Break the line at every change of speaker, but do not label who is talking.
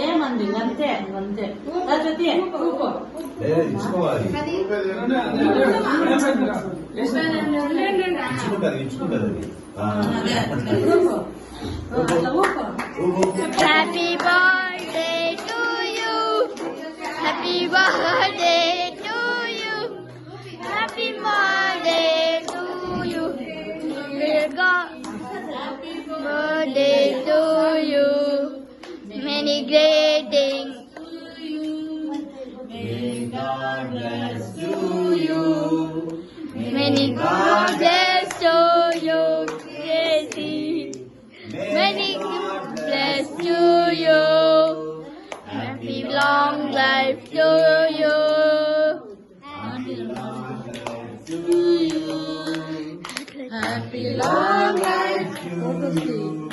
ఏమండి అంతే అంతే జ్యోతి
Happy birthday to you. Happy birthday to you. Happy birthday to you. Dear God. Happy birthday to you. Many great things to you. May God bless to you. Many God bless to you. Casey. Many bless to you. Happy long life to you. Happy long life to you. Happy long life to you.